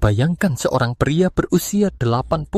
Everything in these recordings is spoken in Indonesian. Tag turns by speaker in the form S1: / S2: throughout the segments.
S1: Bayangkan seorang pria berusia 88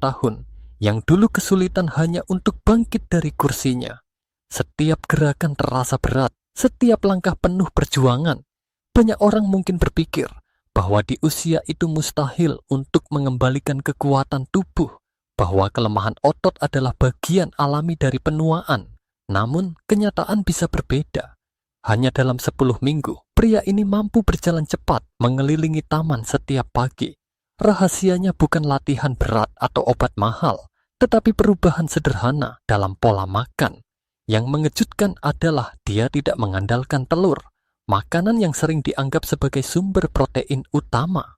S1: tahun yang dulu kesulitan hanya untuk bangkit dari kursinya. Setiap gerakan terasa berat, setiap langkah penuh perjuangan. Banyak orang mungkin berpikir bahwa di usia itu mustahil untuk mengembalikan kekuatan tubuh, bahwa kelemahan otot adalah bagian alami dari penuaan. Namun, kenyataan bisa berbeda. Hanya dalam 10 minggu, pria ini mampu berjalan cepat mengelilingi taman setiap pagi. Rahasianya bukan latihan berat atau obat mahal, tetapi perubahan sederhana dalam pola makan. Yang mengejutkan adalah dia tidak mengandalkan telur, makanan yang sering dianggap sebagai sumber protein utama.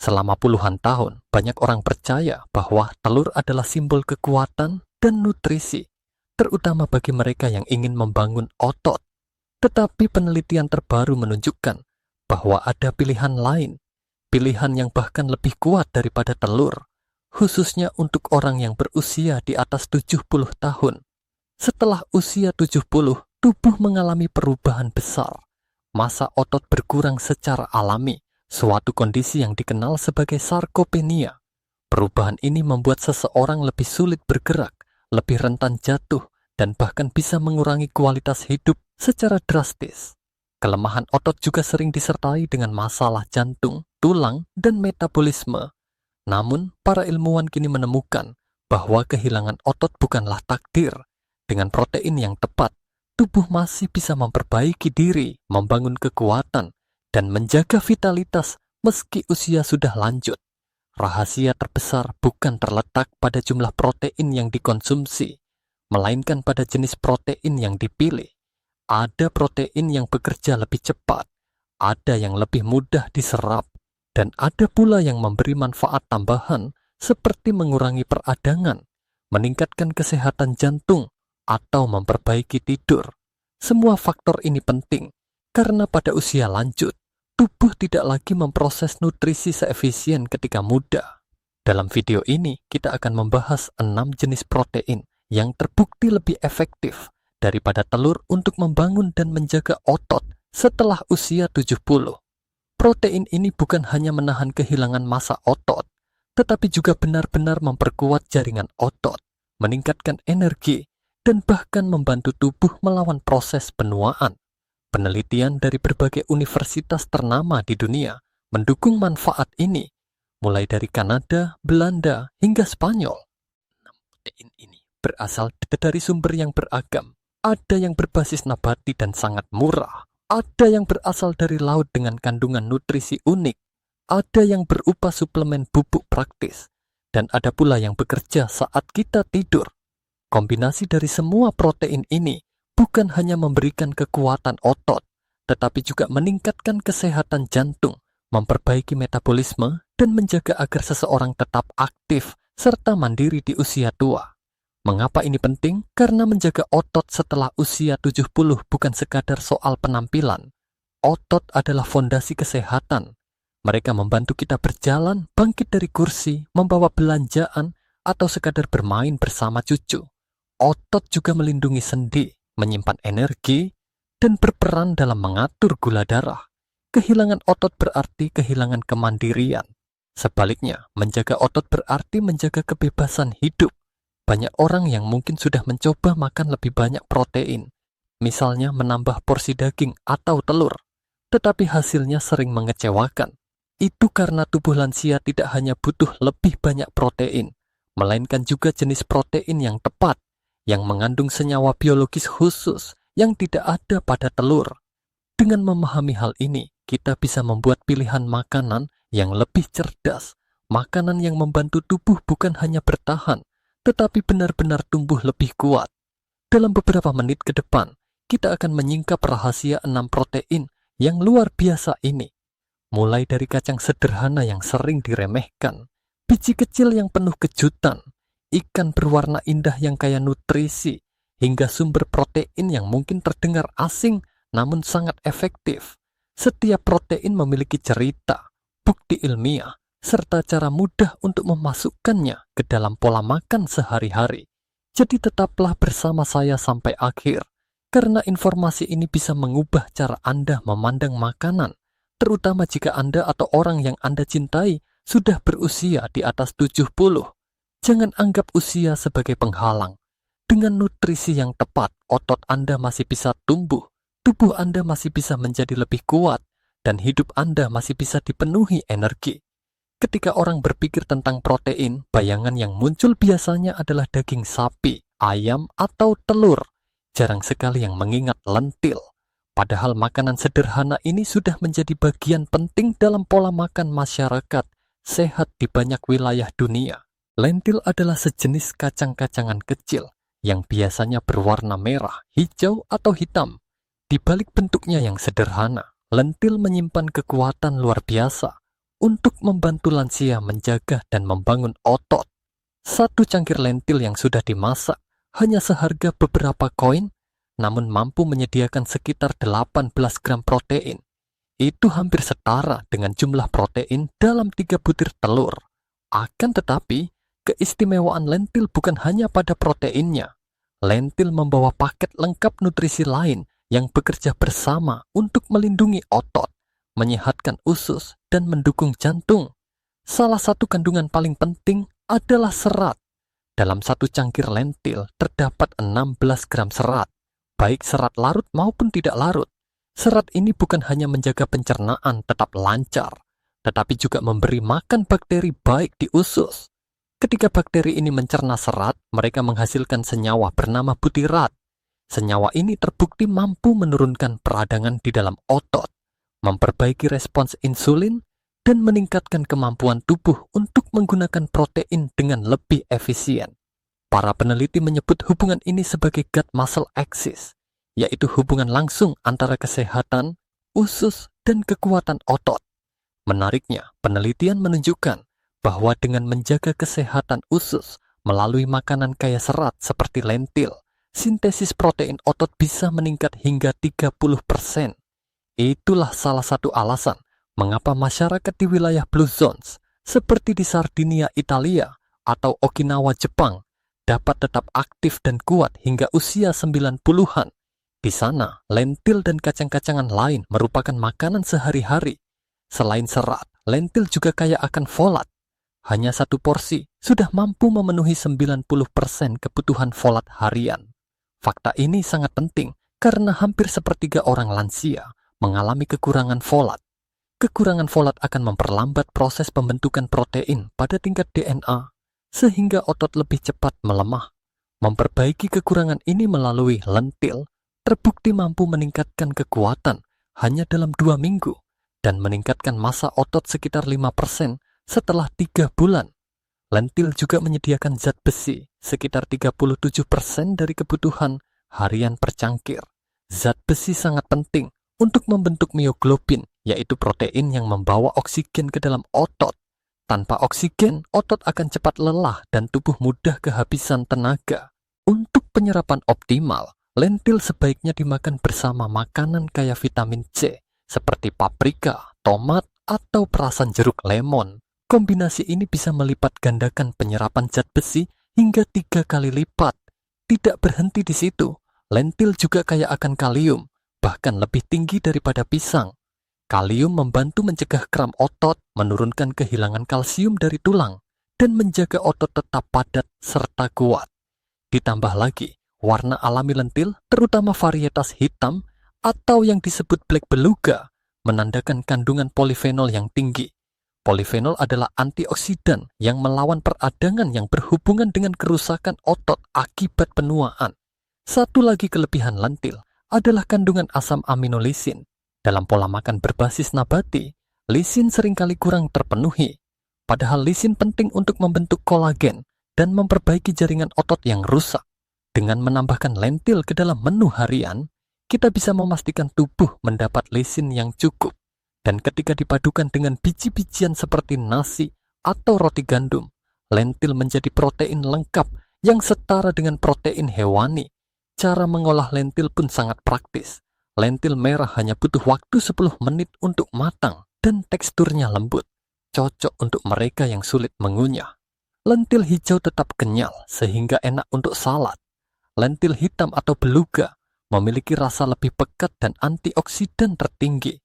S1: Selama puluhan tahun, banyak orang percaya bahwa telur adalah simbol kekuatan dan nutrisi, terutama bagi mereka yang ingin membangun otot. Tetapi penelitian terbaru menunjukkan bahwa ada pilihan lain, pilihan yang bahkan lebih kuat daripada telur, khususnya untuk orang yang berusia di atas 70 tahun. Setelah usia 70, tubuh mengalami perubahan besar. Massa otot berkurang secara alami, suatu kondisi yang dikenal sebagai sarkopenia. Perubahan ini membuat seseorang lebih sulit bergerak, lebih rentan jatuh, dan bahkan bisa mengurangi kualitas hidup secara drastis. Kelemahan otot juga sering disertai dengan masalah jantung, tulang, dan metabolisme. Namun, para ilmuwan kini menemukan bahwa kehilangan otot bukanlah takdir. Dengan protein yang tepat, tubuh masih bisa memperbaiki diri, membangun kekuatan, dan menjaga vitalitas meski usia sudah lanjut. Rahasia terbesar bukan terletak pada jumlah protein yang dikonsumsi, melainkan pada jenis protein yang dipilih. Ada protein yang bekerja lebih cepat, ada yang lebih mudah diserap, dan ada pula yang memberi manfaat tambahan seperti mengurangi peradangan, meningkatkan kesehatan jantung, atau memperbaiki tidur. Semua faktor ini penting karena pada usia lanjut, tubuh tidak lagi memproses nutrisi seefisien ketika muda. Dalam video ini, kita akan membahas 6 jenis protein yang terbukti lebih efektif daripada telur untuk membangun dan menjaga otot setelah usia 70. Protein ini bukan hanya menahan kehilangan massa otot, tetapi juga benar-benar memperkuat jaringan otot, meningkatkan energi, dan bahkan membantu tubuh melawan proses penuaan. Penelitian dari berbagai universitas ternama di dunia mendukung manfaat ini, mulai dari Kanada, Belanda, hingga Spanyol. Protein ini berasal dari sumber yang beragam. Ada yang berbasis nabati dan sangat murah. Ada yang berasal dari laut dengan kandungan nutrisi unik. Ada yang berupa suplemen bubuk praktis. Dan ada pula yang bekerja saat kita tidur. Kombinasi dari semua protein ini bukan hanya memberikan kekuatan otot, tetapi juga meningkatkan kesehatan jantung, memperbaiki metabolisme, dan menjaga agar seseorang tetap aktif serta mandiri di usia tua. Mengapa ini penting? Karena menjaga otot setelah usia 70 bukan sekadar soal penampilan. Otot adalah fondasi kesehatan. Mereka membantu kita berjalan, bangkit dari kursi, membawa belanjaan, atau sekadar bermain bersama cucu. Otot juga melindungi sendi, menyimpan energi, dan berperan dalam mengatur gula darah. Kehilangan otot berarti kehilangan kemandirian. Sebaliknya, menjaga otot berarti menjaga kebebasan hidup. Banyak orang yang mungkin sudah mencoba makan lebih banyak protein, misalnya menambah porsi daging atau telur, tetapi hasilnya sering mengecewakan. Itu karena tubuh lansia tidak hanya butuh lebih banyak protein, melainkan juga jenis protein yang tepat, yang mengandung senyawa biologis khusus yang tidak ada pada telur. Dengan memahami hal ini, kita bisa membuat pilihan makanan yang lebih cerdas, makanan yang membantu tubuh bukan hanya bertahan, tetapi benar-benar tumbuh lebih kuat. Dalam beberapa menit ke depan, kita akan menyingkap rahasia 6 protein yang luar biasa ini. Mulai dari kacang sederhana yang sering diremehkan, biji kecil yang penuh kejutan, ikan berwarna indah yang kaya nutrisi, hingga sumber protein yang mungkin terdengar asing namun sangat efektif. Setiap protein memiliki cerita, bukti ilmiah, serta cara mudah untuk memasukkannya ke dalam pola makan sehari-hari. Jadi tetaplah bersama saya sampai akhir, karena informasi ini bisa mengubah cara Anda memandang makanan, terutama jika Anda atau orang yang Anda cintai sudah berusia di atas 70. Jangan anggap usia sebagai penghalang. Dengan nutrisi yang tepat, otot Anda masih bisa tumbuh, tubuh Anda masih bisa menjadi lebih kuat, dan hidup Anda masih bisa dipenuhi energi. Ketika orang berpikir tentang protein, bayangan yang muncul biasanya adalah daging sapi, ayam, atau telur. Jarang sekali yang mengingat lentil. Padahal makanan sederhana ini sudah menjadi bagian penting dalam pola makan masyarakat sehat di banyak wilayah dunia. Lentil adalah sejenis kacang-kacangan kecil yang biasanya berwarna merah, hijau, atau hitam. Di balik bentuknya yang sederhana, lentil menyimpan kekuatan luar biasa untuk membantu lansia menjaga dan membangun otot. Satu cangkir lentil yang sudah dimasak hanya seharga beberapa koin, namun mampu menyediakan sekitar 18 gram protein. Itu hampir setara dengan jumlah protein dalam 3 butir telur. Akan tetapi, keistimewaan lentil bukan hanya pada proteinnya. Lentil membawa paket lengkap nutrisi lain yang bekerja bersama untuk melindungi otot, menyehatkan usus, dan mendukung jantung. Salah satu kandungan paling penting adalah serat. Dalam satu cangkir lentil terdapat 16 gram serat, baik serat larut maupun tidak larut. Serat ini bukan hanya menjaga pencernaan tetap lancar, tetapi juga memberi makan bakteri baik di usus. Ketika bakteri ini mencerna serat, mereka menghasilkan senyawa bernama butirat. Senyawa ini terbukti mampu menurunkan peradangan di dalam otot, memperbaiki respons insulin, dan meningkatkan kemampuan tubuh untuk menggunakan protein dengan lebih efisien. Para peneliti menyebut hubungan ini sebagai gut-muscle axis, yaitu hubungan langsung antara kesehatan, usus, dan kekuatan otot. Menariknya, penelitian menunjukkan bahwa dengan menjaga kesehatan usus melalui makanan kaya serat seperti lentil, sintesis protein otot bisa meningkat hingga 30%. Itulah salah satu alasan mengapa masyarakat di wilayah Blue Zones, seperti di Sardinia, Italia, atau Okinawa, Jepang, dapat tetap aktif dan kuat hingga usia 90-an. Di sana, lentil dan kacang-kacangan lain merupakan makanan sehari-hari. Selain serat, lentil juga kaya akan folat. Hanya satu porsi sudah mampu memenuhi 90% kebutuhan folat harian. Fakta ini sangat penting karena hampir sepertiga orang lansia mengalami kekurangan folat. Kekurangan folat akan memperlambat proses pembentukan protein pada tingkat DNA, sehingga otot lebih cepat melemah. Memperbaiki kekurangan ini melalui lentil terbukti mampu meningkatkan kekuatan hanya dalam 2 minggu dan meningkatkan massa otot sekitar 5% setelah 3 bulan. Lentil juga menyediakan zat besi sekitar 37% dari kebutuhan harian per cangkir. Zat besi sangat penting untuk membentuk mioglobin, yaitu protein yang membawa oksigen ke dalam otot. Tanpa oksigen, otot akan cepat lelah dan tubuh mudah kehabisan tenaga. Untuk penyerapan optimal, lentil sebaiknya dimakan bersama makanan kaya vitamin C, seperti paprika, tomat, atau perasan jeruk lemon. Kombinasi ini bisa melipat gandakan penyerapan zat besi hingga 3 kali lipat. Tidak berhenti di situ, lentil juga kaya akan kalium, bahkan lebih tinggi daripada pisang. Kalium membantu mencegah kram otot, menurunkan kehilangan kalsium dari tulang, dan menjaga otot tetap padat serta kuat. Ditambah lagi, warna alami lentil, terutama varietas hitam atau yang disebut black beluga, menandakan kandungan polifenol yang tinggi. Polifenol adalah antioksidan yang melawan peradangan yang berhubungan dengan kerusakan otot akibat penuaan. Satu lagi kelebihan lentil adalah kandungan asam amino lisin. Dalam pola makan berbasis nabati, lisin seringkali kurang terpenuhi. Padahal lisin penting untuk membentuk kolagen dan memperbaiki jaringan otot yang rusak. Dengan menambahkan lentil ke dalam menu harian, kita bisa memastikan tubuh mendapat lisin yang cukup. Dan ketika dipadukan dengan biji-bijian seperti nasi atau roti gandum, lentil menjadi protein lengkap yang setara dengan protein hewani. Cara mengolah lentil pun sangat praktis. Lentil merah hanya butuh waktu 10 menit untuk matang dan teksturnya lembut. Cocok untuk mereka yang sulit mengunyah. Lentil hijau tetap kenyal sehingga enak untuk salad. Lentil hitam atau beluga memiliki rasa lebih pekat dan antioksidan tertinggi.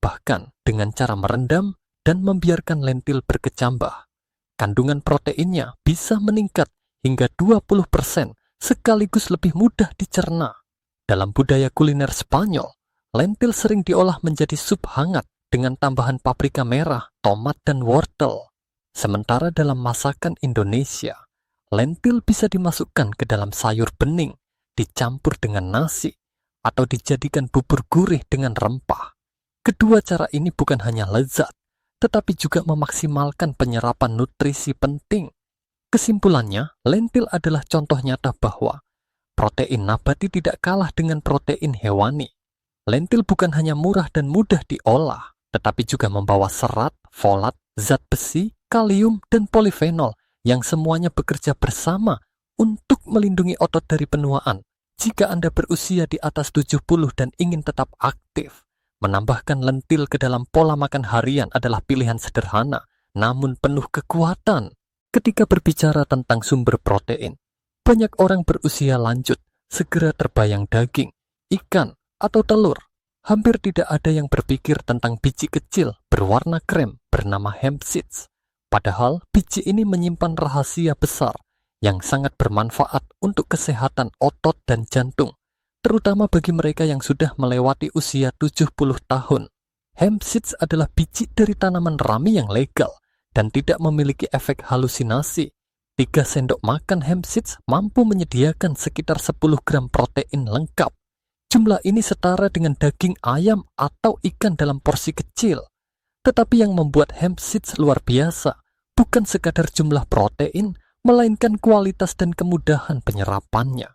S1: bahkan dengan cara merendam dan membiarkan lentil berkecambah. Kandungan proteinnya bisa meningkat hingga 20% sekaligus lebih mudah dicerna. Dalam budaya kuliner Spanyol, lentil sering diolah menjadi sup hangat dengan tambahan paprika merah, tomat, dan wortel. Sementara dalam masakan Indonesia, lentil bisa dimasukkan ke dalam sayur bening, dicampur dengan nasi, atau dijadikan bubur gurih dengan rempah. Kedua cara ini bukan hanya lezat, tetapi juga memaksimalkan penyerapan nutrisi penting. Kesimpulannya, lentil adalah contoh nyata bahwa protein nabati tidak kalah dengan protein hewani. Lentil bukan hanya murah dan mudah diolah, tetapi juga membawa serat, folat, zat besi, kalium, dan polifenol yang semuanya bekerja bersama untuk melindungi otot dari penuaan. Jika Anda berusia di atas 70 dan ingin tetap aktif, menambahkan lentil ke dalam pola makan harian adalah pilihan sederhana, namun penuh kekuatan. Ketika berbicara tentang sumber protein, banyak orang berusia lanjut segera terbayang daging, ikan, atau telur. Hampir tidak ada yang berpikir tentang biji kecil berwarna krem bernama hemp seeds. Padahal biji ini menyimpan rahasia besar yang sangat bermanfaat untuk kesehatan otot dan jantung, terutama bagi mereka yang sudah melewati usia 70 tahun. Hemp seeds adalah biji dari tanaman rami yang legal dan tidak memiliki efek halusinasi. 3 sendok makan hemp seeds mampu menyediakan sekitar 10 gram protein lengkap. Jumlah ini setara dengan daging ayam atau ikan dalam porsi kecil. Tetapi yang membuat hemp seeds luar biasa bukan sekadar jumlah protein, melainkan kualitas dan kemudahan penyerapannya.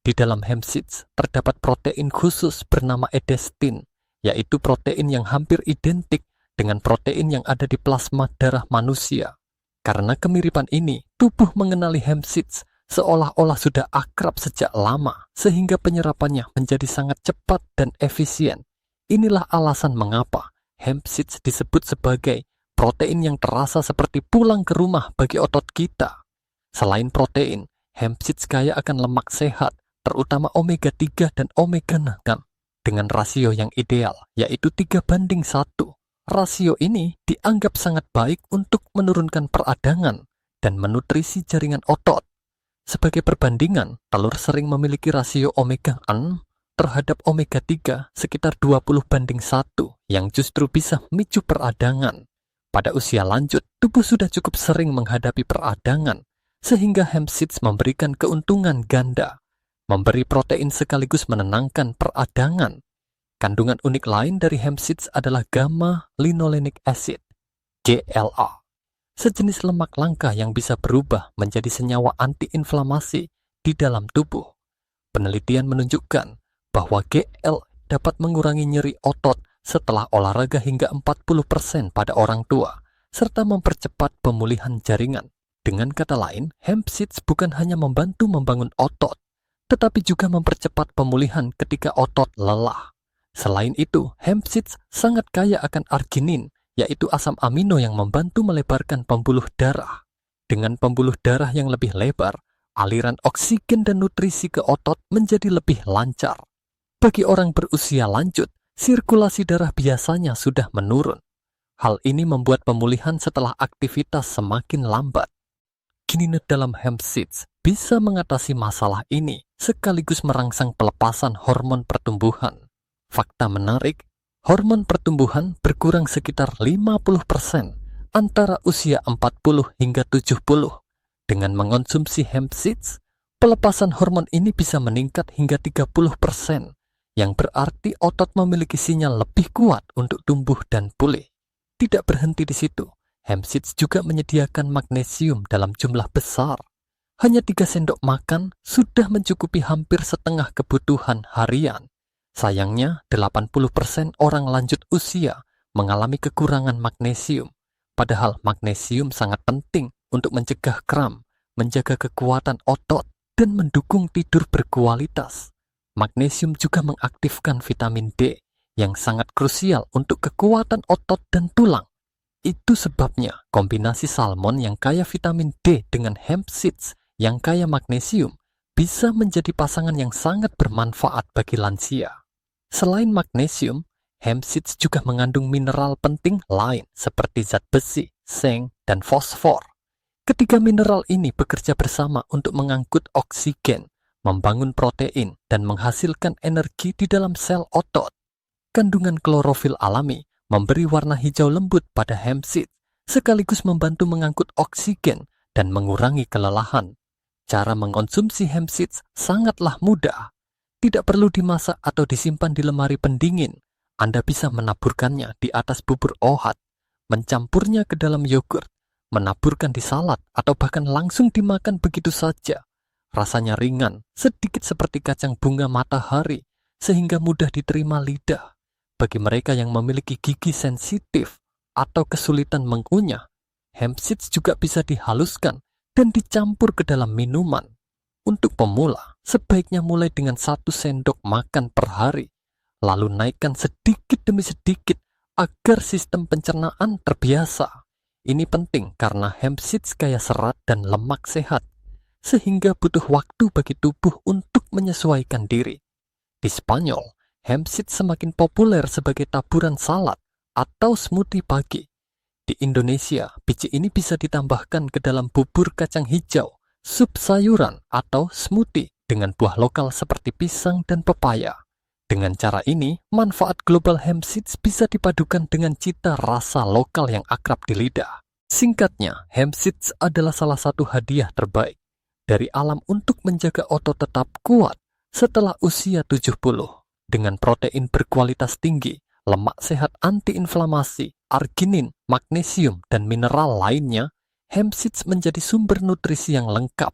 S1: Di dalam hemp seeds terdapat protein khusus bernama edestin, yaitu protein yang hampir identik dengan protein yang ada di plasma darah manusia. Karena kemiripan ini, tubuh mengenali hemp seeds seolah-olah sudah akrab sejak lama, sehingga penyerapannya menjadi sangat cepat dan efisien. Inilah alasan mengapa hemp seeds disebut sebagai protein yang terasa seperti pulang ke rumah bagi otot kita. Selain protein, hemp seeds kaya akan lemak sehat, terutama omega 3 dan omega 6, dengan rasio yang ideal, yaitu 3:1. Rasio ini dianggap sangat baik untuk menurunkan peradangan dan menutrisi jaringan otot. Sebagai perbandingan, telur sering memiliki rasio omega 6 terhadap omega 3 sekitar 20:1, yang justru bisa memicu peradangan. Pada usia lanjut, tubuh sudah cukup sering menghadapi peradangan, sehingga hemp seeds memberikan keuntungan ganda, memberi protein sekaligus menenangkan peradangan. Kandungan unik lain dari hemp seeds adalah gamma linolenic acid, GLA, sejenis lemak langka yang bisa berubah menjadi senyawa antiinflamasi di dalam tubuh. Penelitian menunjukkan bahwa GL dapat mengurangi nyeri otot setelah olahraga hingga 40% pada orang tua, serta mempercepat pemulihan jaringan. Dengan kata lain, hemp seeds bukan hanya membantu membangun otot, tetapi juga mempercepat pemulihan ketika otot lelah. Selain itu, hemp seeds sangat kaya akan arginin, yaitu asam amino yang membantu melebarkan pembuluh darah. Dengan pembuluh darah yang lebih lebar, aliran oksigen dan nutrisi ke otot menjadi lebih lancar. Bagi orang berusia lanjut, sirkulasi darah biasanya sudah menurun. Hal ini membuat pemulihan setelah aktivitas semakin lambat. Kininat dalam hemp seeds bisa mengatasi masalah ini sekaligus merangsang pelepasan hormon pertumbuhan. Fakta menarik, hormon pertumbuhan berkurang sekitar 50% antara usia 40 hingga 70. Dengan mengonsumsi hemp seeds, pelepasan hormon ini bisa meningkat hingga 30%, yang berarti otot memiliki sinyal lebih kuat untuk tumbuh dan pulih. Tidak berhenti di situ, hemp seeds juga menyediakan magnesium dalam jumlah besar. Hanya 3 sendok makan sudah mencukupi hampir setengah kebutuhan harian. Sayangnya, 80% orang lanjut usia mengalami kekurangan magnesium. Padahal magnesium sangat penting untuk mencegah kram, menjaga kekuatan otot, dan mendukung tidur berkualitas. Magnesium juga mengaktifkan vitamin D yang sangat krusial untuk kekuatan otot dan tulang. Itu sebabnya kombinasi salmon yang kaya vitamin D dengan hemp seeds yang kaya magnesium bisa menjadi pasangan yang sangat bermanfaat bagi lansia. Selain magnesium, hemp seeds juga mengandung mineral penting lain seperti zat besi, seng, dan fosfor. Ketiga mineral ini bekerja bersama untuk mengangkut oksigen, membangun protein, dan menghasilkan energi di dalam sel otot. Kandungan klorofil alami memberi warna hijau lembut pada hemp seeds, sekaligus membantu mengangkut oksigen dan mengurangi kelelahan. Cara mengkonsumsi hemp seeds sangatlah mudah. Tidak perlu dimasak atau disimpan di lemari pendingin. Anda bisa menaburkannya di atas bubur oat, mencampurnya ke dalam yogurt, menaburkan di salad, atau bahkan langsung dimakan begitu saja. Rasanya ringan, sedikit seperti kacang bunga matahari, sehingga mudah diterima lidah. Bagi mereka yang memiliki gigi sensitif atau kesulitan mengunyah, hemp seeds juga bisa dihaluskan dan dicampur ke dalam minuman. Untuk pemula, sebaiknya mulai dengan 1 sendok makan per hari, lalu naikkan sedikit demi sedikit agar sistem pencernaan terbiasa. Ini penting karena hemp seeds kaya serat dan lemak sehat, sehingga butuh waktu bagi tubuh untuk menyesuaikan diri. Di Spanyol, hemp seeds semakin populer sebagai taburan salad atau smoothie pagi. Di Indonesia, biji ini bisa ditambahkan ke dalam bubur kacang hijau, sup sayuran, atau smoothie dengan buah lokal seperti pisang dan pepaya. Dengan cara ini, manfaat global hemp seeds bisa dipadukan dengan cita rasa lokal yang akrab di lidah. Singkatnya, hemp seeds adalah salah satu hadiah terbaik dari alam untuk menjaga otot tetap kuat setelah usia 70. Dengan protein berkualitas tinggi, lemak sehat antiinflamasi, arginin, magnesium, dan mineral lainnya, hemp seeds menjadi sumber nutrisi yang lengkap.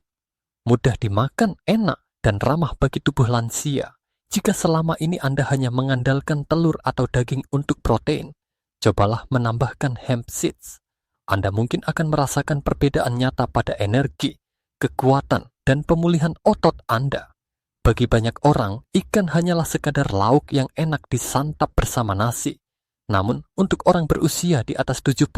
S1: Mudah dimakan, enak, dan ramah bagi tubuh lansia. Jika selama ini Anda hanya mengandalkan telur atau daging untuk protein, cobalah menambahkan hemp seeds. Anda mungkin akan merasakan perbedaan nyata pada energi, kekuatan, dan pemulihan otot Anda. Bagi banyak orang, ikan hanyalah sekadar lauk yang enak disantap bersama nasi. Namun, untuk orang berusia di atas 70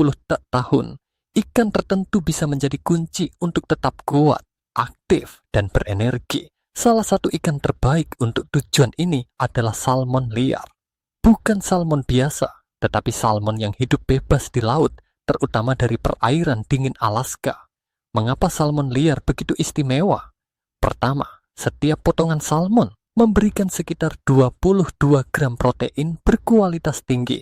S1: tahun, ikan tertentu bisa menjadi kunci untuk tetap kuat, aktif, dan berenergi. Salah satu ikan terbaik untuk tujuan ini adalah salmon liar. Bukan salmon biasa, tetapi salmon yang hidup bebas di laut, terutama dari perairan dingin Alaska. Mengapa salmon liar begitu istimewa? Pertama, setiap potongan salmon memberikan sekitar 22 gram protein berkualitas tinggi.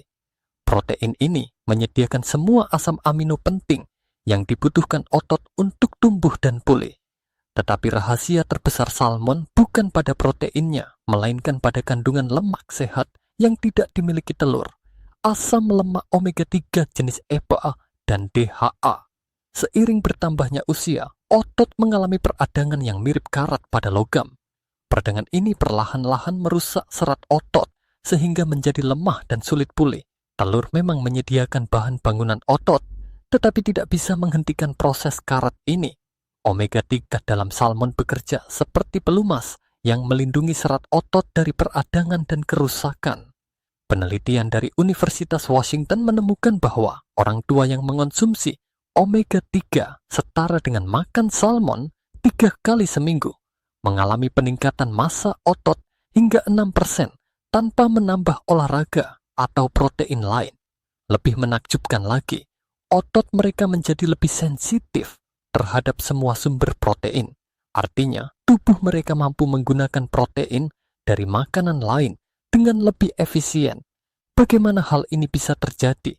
S1: Protein ini menyediakan semua asam amino penting yang dibutuhkan otot untuk tumbuh dan pulih. Tetapi rahasia terbesar salmon bukan pada proteinnya, melainkan pada kandungan lemak sehat yang tidak dimiliki telur, asam lemak omega 3 jenis EPA dan DHA. Seiring bertambahnya usia, otot mengalami peradangan yang mirip karat pada logam. Peradangan ini perlahan-lahan merusak serat otot sehingga menjadi lemah dan sulit pulih. Telur memang menyediakan bahan bangunan otot, tetapi tidak bisa menghentikan proses karat ini. Omega 3 dalam salmon bekerja seperti pelumas yang melindungi serat otot dari peradangan dan kerusakan. Penelitian dari Universitas Washington menemukan bahwa orang tua yang mengonsumsi omega 3 setara dengan makan salmon 3 kali seminggu mengalami peningkatan massa otot hingga 6% tanpa menambah olahraga atau protein lain. Lebih menakjubkan lagi, otot mereka menjadi lebih sensitif terhadap semua sumber protein. Artinya, tubuh mereka mampu menggunakan protein dari makanan lain dengan lebih efisien. Bagaimana hal ini bisa terjadi?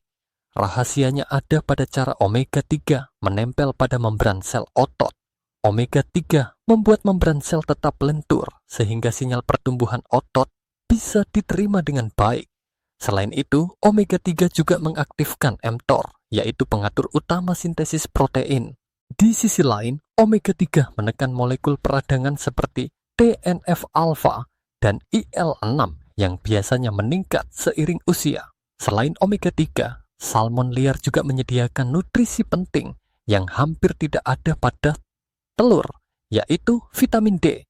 S1: Rahasianya ada pada cara omega 3 menempel pada membran sel otot. Omega 3 membuat membran sel tetap lentur sehingga sinyal pertumbuhan otot bisa diterima dengan baik. Selain itu, omega 3 juga mengaktifkan mTOR, yaitu pengatur utama sintesis protein. Di sisi lain, omega 3 menekan molekul peradangan seperti TNF-alfa dan IL-6 yang biasanya meningkat seiring usia. Selain omega 3, salmon liar juga menyediakan nutrisi penting yang hampir tidak ada pada telur, yaitu vitamin D.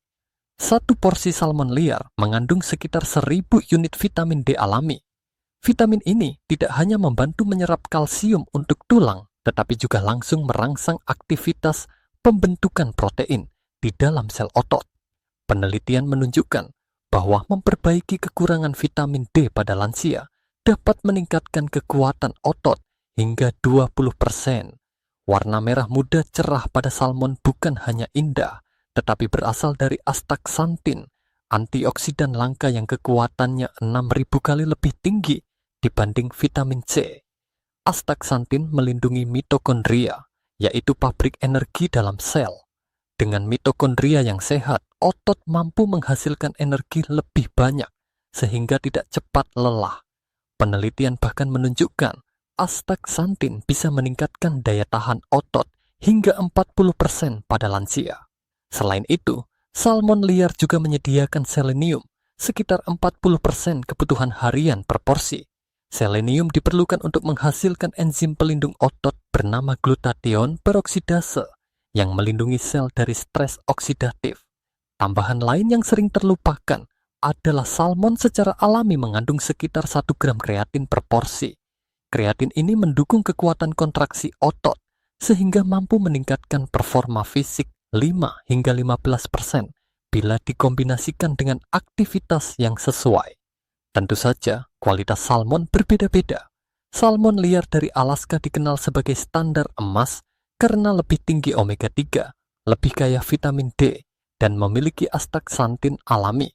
S1: Satu porsi salmon liar mengandung sekitar 1000 unit vitamin D alami. Vitamin ini tidak hanya membantu menyerap kalsium untuk tulang, tetapi juga langsung merangsang aktivitas pembentukan protein di dalam sel otot. Penelitian menunjukkan bahwa memperbaiki kekurangan vitamin D pada lansia dapat meningkatkan kekuatan otot hingga 20%. Warna merah muda cerah pada salmon bukan hanya indah, tetapi berasal dari astaxanthin, antioksidan langka yang kekuatannya 6.000 kali lebih tinggi dibanding vitamin C. Astaxanthin melindungi mitokondria, yaitu pabrik energi dalam sel. Dengan mitokondria yang sehat, otot mampu menghasilkan energi lebih banyak, sehingga tidak cepat lelah. Penelitian bahkan menunjukkan astaxanthin bisa meningkatkan daya tahan otot hingga 40% pada lansia. Selain itu, salmon liar juga menyediakan selenium, sekitar 40% kebutuhan harian per porsi. Selenium diperlukan untuk menghasilkan enzim pelindung otot bernama glutathione peroksidase yang melindungi sel dari stres oksidatif. Tambahan lain yang sering terlupakan adalah salmon secara alami mengandung sekitar 1 gram kreatin per porsi. Kreatin ini mendukung kekuatan kontraksi otot, sehingga mampu meningkatkan performa fisik 5 hingga 15% bila dikombinasikan dengan aktivitas yang sesuai. Tentu saja, kualitas salmon berbeda-beda. Salmon liar dari Alaska dikenal sebagai standar emas karena lebih tinggi omega 3, lebih kaya vitamin D, dan memiliki astaxanthin alami.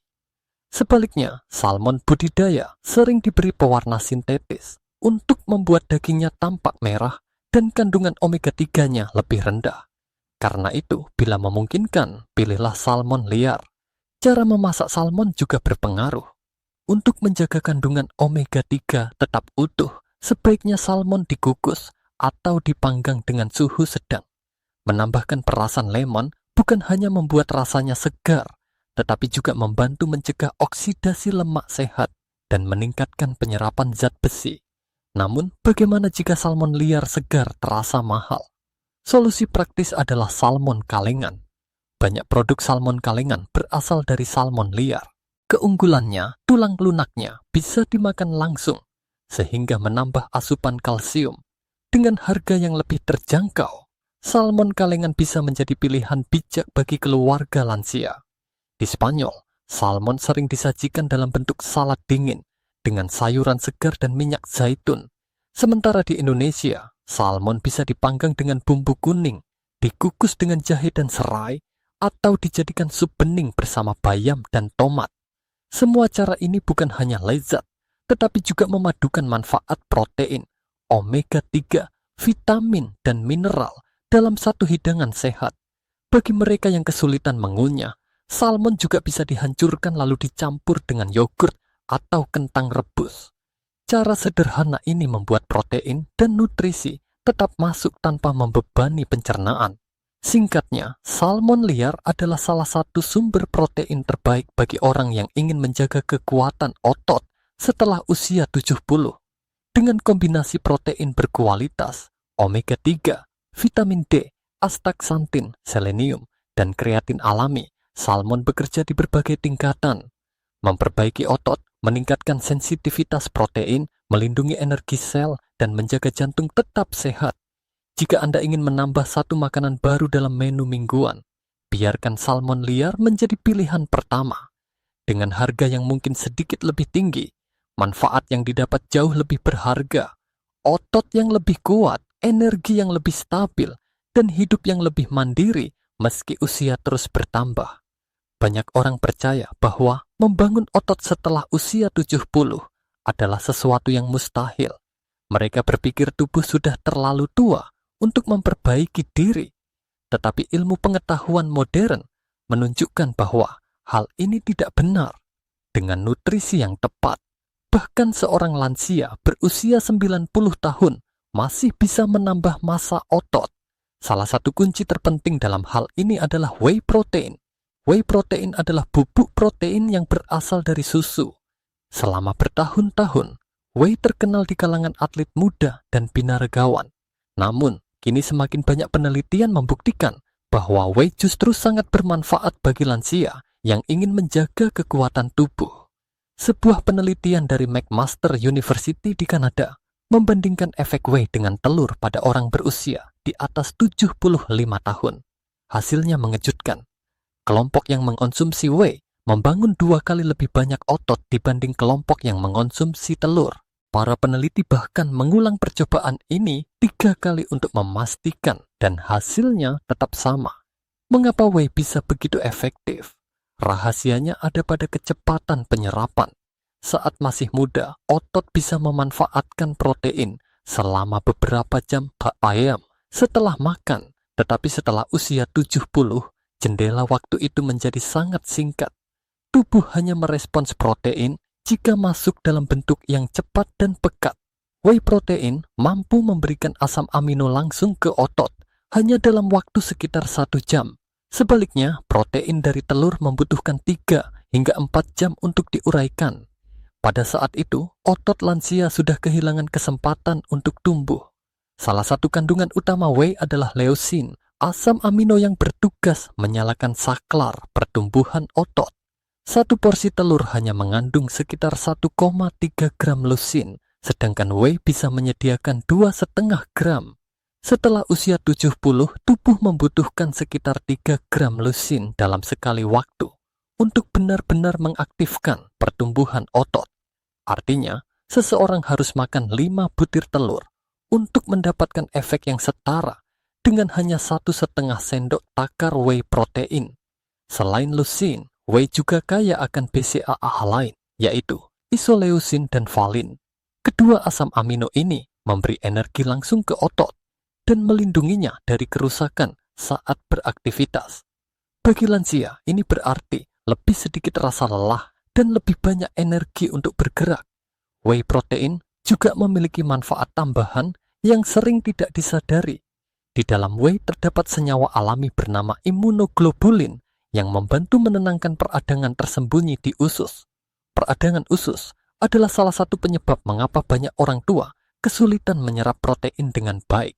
S1: Sebaliknya, salmon budidaya sering diberi pewarna sintetis untuk membuat dagingnya tampak merah dan kandungan omega 3-nya lebih rendah. Karena itu, bila memungkinkan, pilihlah salmon liar. Cara memasak salmon juga berpengaruh. Untuk menjaga kandungan omega 3 tetap utuh, sebaiknya salmon dikukus atau dipanggang dengan suhu sedang. Menambahkan perasan lemon bukan hanya membuat rasanya segar, tetapi juga membantu mencegah oksidasi lemak sehat dan meningkatkan penyerapan zat besi. Namun, bagaimana jika salmon liar segar terasa mahal? Solusi praktis adalah salmon kalengan. Banyak produk salmon kalengan berasal dari salmon liar. Keunggulannya, tulang lunaknya bisa dimakan langsung, sehingga menambah asupan kalsium. Dengan harga yang lebih terjangkau, salmon kalengan bisa menjadi pilihan bijak bagi keluarga lansia. Di Spanyol, salmon sering disajikan dalam bentuk salad dingin, dengan sayuran segar dan minyak zaitun. Sementara di Indonesia, salmon bisa dipanggang dengan bumbu kuning, dikukus dengan jahe dan serai, atau dijadikan sup bening bersama bayam dan tomat. Semua cara ini bukan hanya lezat, tetapi juga memadukan manfaat protein, omega 3, vitamin, dan mineral dalam satu hidangan sehat. Bagi mereka yang kesulitan mengunyah, salmon juga bisa dihancurkan lalu dicampur dengan yogurt atau kentang rebus. Cara sederhana ini membuat protein dan nutrisi tetap masuk tanpa membebani pencernaan. Singkatnya, salmon liar adalah salah satu sumber protein terbaik bagi orang yang ingin menjaga kekuatan otot setelah usia 70. Dengan kombinasi protein berkualitas, omega 3, vitamin D, astaxanthin, selenium, dan kreatin alami, salmon bekerja di berbagai tingkatan. Memperbaiki otot, meningkatkan sensitivitas protein, melindungi energi sel, dan menjaga jantung tetap sehat. Jika Anda ingin menambah satu makanan baru dalam menu mingguan, biarkan salmon liar menjadi pilihan pertama. Dengan harga yang mungkin sedikit lebih tinggi, manfaat yang didapat jauh lebih berharga, otot yang lebih kuat, energi yang lebih stabil, dan hidup yang lebih mandiri meski usia terus bertambah. Banyak orang percaya bahwa membangun otot setelah usia 70 adalah sesuatu yang mustahil. Mereka berpikir tubuh sudah terlalu tua untuk memperbaiki diri. Tetapi ilmu pengetahuan modern menunjukkan bahwa hal ini tidak benar. Dengan nutrisi yang tepat, bahkan seorang lansia berusia 90 tahun masih bisa menambah massa otot. Salah satu kunci terpenting dalam hal ini adalah whey protein. Whey protein adalah bubuk protein yang berasal dari susu. Selama bertahun-tahun, whey terkenal di kalangan atlet muda dan binaragawan. Namun, kini semakin banyak penelitian membuktikan bahwa whey justru sangat bermanfaat bagi lansia yang ingin menjaga kekuatan tubuh. Sebuah penelitian dari McMaster University di Kanada membandingkan efek whey dengan telur pada orang berusia di atas 75 tahun. Hasilnya mengejutkan. Kelompok yang mengonsumsi whey membangun 2 kali lebih banyak otot dibanding kelompok yang mengonsumsi telur. Para peneliti bahkan mengulang percobaan ini 3 kali untuk memastikan dan hasilnya tetap sama. Mengapa whey bisa begitu efektif? Rahasianya ada pada kecepatan penyerapan. Saat masih muda, otot bisa memanfaatkan protein selama beberapa jam tak ayam setelah makan. Tetapi setelah usia 70, jendela waktu itu menjadi sangat singkat. Tubuh hanya merespons protein jika masuk dalam bentuk yang cepat dan pekat. Whey protein mampu memberikan asam amino langsung ke otot hanya dalam waktu sekitar 1 jam. Sebaliknya, protein dari telur membutuhkan 3 hingga 4 jam untuk diuraikan. Pada saat itu, otot lansia sudah kehilangan kesempatan untuk tumbuh. Salah satu kandungan utama whey adalah leusin, asam amino yang bertugas menyalakan saklar pertumbuhan otot. 1 porsi telur hanya mengandung sekitar 1,3 gram leusin, sedangkan whey bisa menyediakan 2,5 gram. Setelah usia 70, tubuh membutuhkan sekitar 3 gram leusin dalam sekali waktu untuk benar-benar mengaktifkan pertumbuhan otot. Artinya, seseorang harus makan 5 butir telur untuk mendapatkan efek yang setara dengan hanya 1,5 sendok takar whey protein. Selain leusin, whey juga kaya akan BCAA lain, yaitu isoleusin dan valin. Kedua asam amino ini memberi energi langsung ke otot dan melindunginya dari kerusakan saat beraktivitas. Bagi lansia, ini berarti lebih sedikit rasa lelah dan lebih banyak energi untuk bergerak. Whey protein juga memiliki manfaat tambahan yang sering tidak disadari. Di dalam whey terdapat senyawa alami bernama immunoglobulin yang membantu menenangkan peradangan tersembunyi di usus. Peradangan usus adalah salah satu penyebab mengapa banyak orang tua kesulitan menyerap protein dengan baik.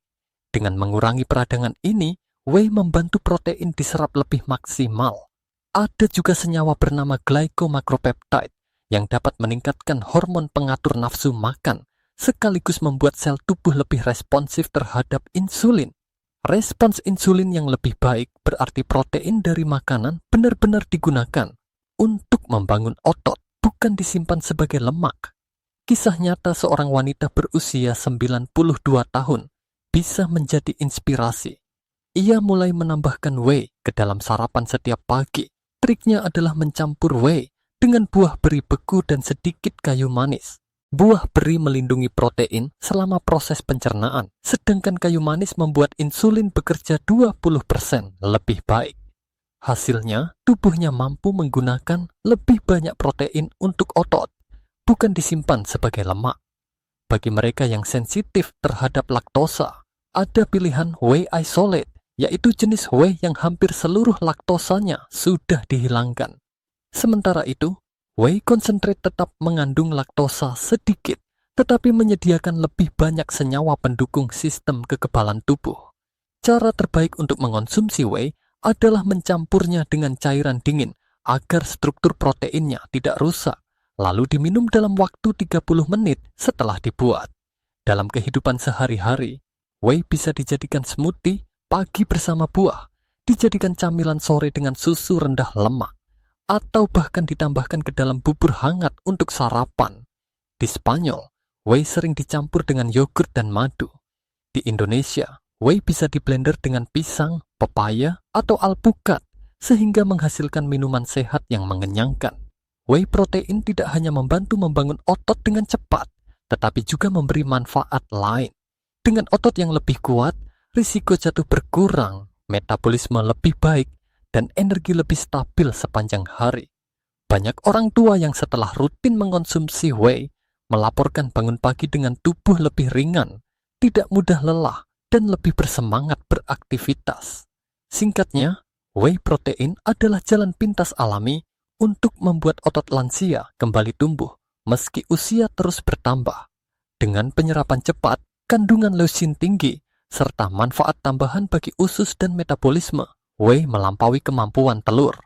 S1: Dengan mengurangi peradangan ini, whey membantu protein diserap lebih maksimal. Ada juga senyawa bernama glycomakropeptide yang dapat meningkatkan hormon pengatur nafsu makan, sekaligus membuat sel tubuh lebih responsif terhadap insulin. Respons insulin yang lebih baik berarti protein dari makanan benar-benar digunakan untuk membangun otot, bukan disimpan sebagai lemak. Kisah nyata seorang wanita berusia 92 tahun bisa menjadi inspirasi. Ia mulai menambahkan whey ke dalam sarapan setiap pagi. Triknya adalah mencampur whey dengan buah beri beku dan sedikit kayu manis. Buah beri melindungi protein selama proses pencernaan, sedangkan kayu manis membuat insulin bekerja 20% lebih baik. Hasilnya, tubuhnya mampu menggunakan lebih banyak protein untuk otot, bukan disimpan sebagai lemak. Bagi mereka yang sensitif terhadap laktosa, ada pilihan whey isolate, yaitu jenis whey yang hampir seluruh laktosanya sudah dihilangkan. Sementara itu, whey concentrate tetap mengandung laktosa sedikit, tetapi menyediakan lebih banyak senyawa pendukung sistem kekebalan tubuh. Cara terbaik untuk mengonsumsi whey adalah mencampurnya dengan cairan dingin agar struktur proteinnya tidak rusak, lalu diminum dalam waktu 30 menit setelah dibuat. Dalam kehidupan sehari-hari, whey bisa dijadikan smoothie pagi bersama buah, dijadikan camilan sore dengan susu rendah lemak, atau bahkan ditambahkan ke dalam bubur hangat untuk sarapan. Di Spanyol, whey sering dicampur dengan yogurt dan madu. Di Indonesia, whey bisa diblender dengan pisang, pepaya, atau alpukat, sehingga menghasilkan minuman sehat yang mengenyangkan. Whey protein tidak hanya membantu membangun otot dengan cepat, tetapi juga memberi manfaat lain. Dengan otot yang lebih kuat, risiko jatuh berkurang, metabolisme lebih baik, dan energi lebih stabil sepanjang hari. Banyak orang tua yang setelah rutin mengonsumsi whey melaporkan bangun pagi dengan tubuh lebih ringan, tidak mudah lelah, dan lebih bersemangat beraktivitas. Singkatnya, whey protein adalah jalan pintas alami untuk membuat otot lansia kembali tumbuh meski usia terus bertambah. Dengan penyerapan cepat, kandungan leusin tinggi, serta manfaat tambahan bagi usus dan metabolisme, whey melampaui kemampuan telur.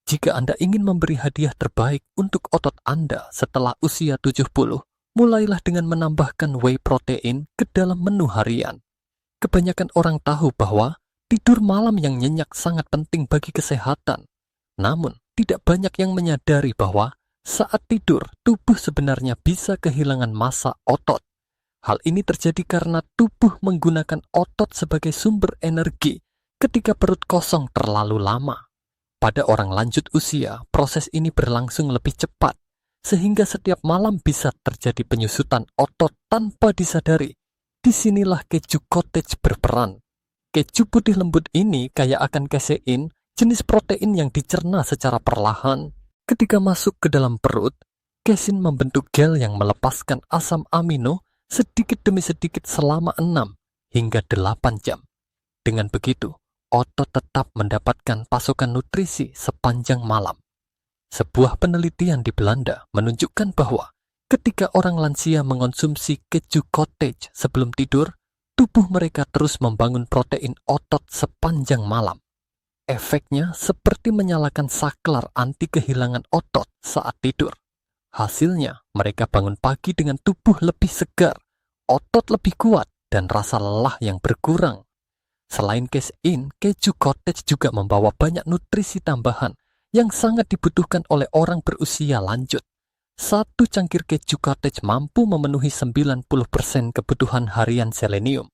S1: Jika Anda ingin memberi hadiah terbaik untuk otot Anda setelah usia 70, mulailah dengan menambahkan whey protein ke dalam menu harian. Kebanyakan orang tahu bahwa tidur malam yang nyenyak sangat penting bagi kesehatan. Namun, tidak banyak yang menyadari bahwa Saat tidur, tubuh sebenarnya bisa kehilangan massa otot. Hal ini terjadi karena tubuh menggunakan otot sebagai sumber energi ketika perut kosong terlalu lama. Pada orang lanjut usia, proses ini berlangsung lebih cepat, sehingga setiap malam bisa terjadi penyusutan otot tanpa disadari. Disinilah keju cottage berperan. Keju putih lembut ini kaya akan kasein, jenis protein yang dicerna secara perlahan. Ketika masuk ke dalam perut, kasein membentuk gel yang melepaskan asam amino sedikit demi sedikit selama 6 hingga 8 jam. Dengan begitu, otot tetap mendapatkan pasokan nutrisi sepanjang malam. Sebuah penelitian di Belanda menunjukkan bahwa ketika orang lansia mengonsumsi keju cottage sebelum tidur, tubuh mereka terus membangun protein otot sepanjang malam. Efeknya seperti menyalakan saklar anti kehilangan otot saat tidur. Hasilnya, mereka bangun pagi dengan tubuh lebih segar, otot lebih kuat, dan rasa lelah yang berkurang. Selain casein, keju cottage juga membawa banyak nutrisi tambahan yang sangat dibutuhkan oleh orang berusia lanjut. Satu cangkir keju cottage mampu memenuhi 90% kebutuhan harian selenium.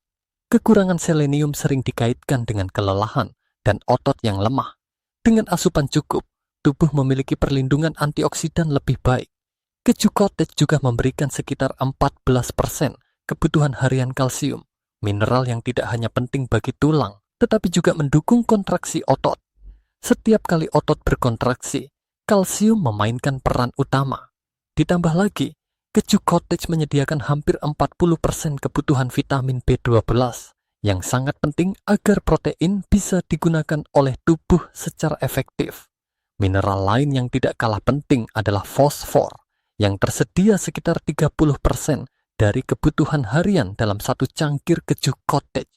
S1: Kekurangan selenium sering dikaitkan dengan kelelahan dan otot yang lemah. Dengan asupan cukup, tubuh memiliki perlindungan antioksidan lebih baik. Keju cottage juga memberikan sekitar 14% kebutuhan harian kalsium, mineral yang tidak hanya penting bagi tulang, tetapi juga mendukung kontraksi otot. Setiap kali otot berkontraksi, kalsium memainkan peran utama. Ditambah lagi, keju cottage menyediakan hampir 40% kebutuhan vitamin B12, yang sangat penting agar protein bisa digunakan oleh tubuh secara efektif. Mineral lain yang tidak kalah penting adalah fosfor, yang tersedia sekitar 30% dari kebutuhan harian dalam satu cangkir keju cottage.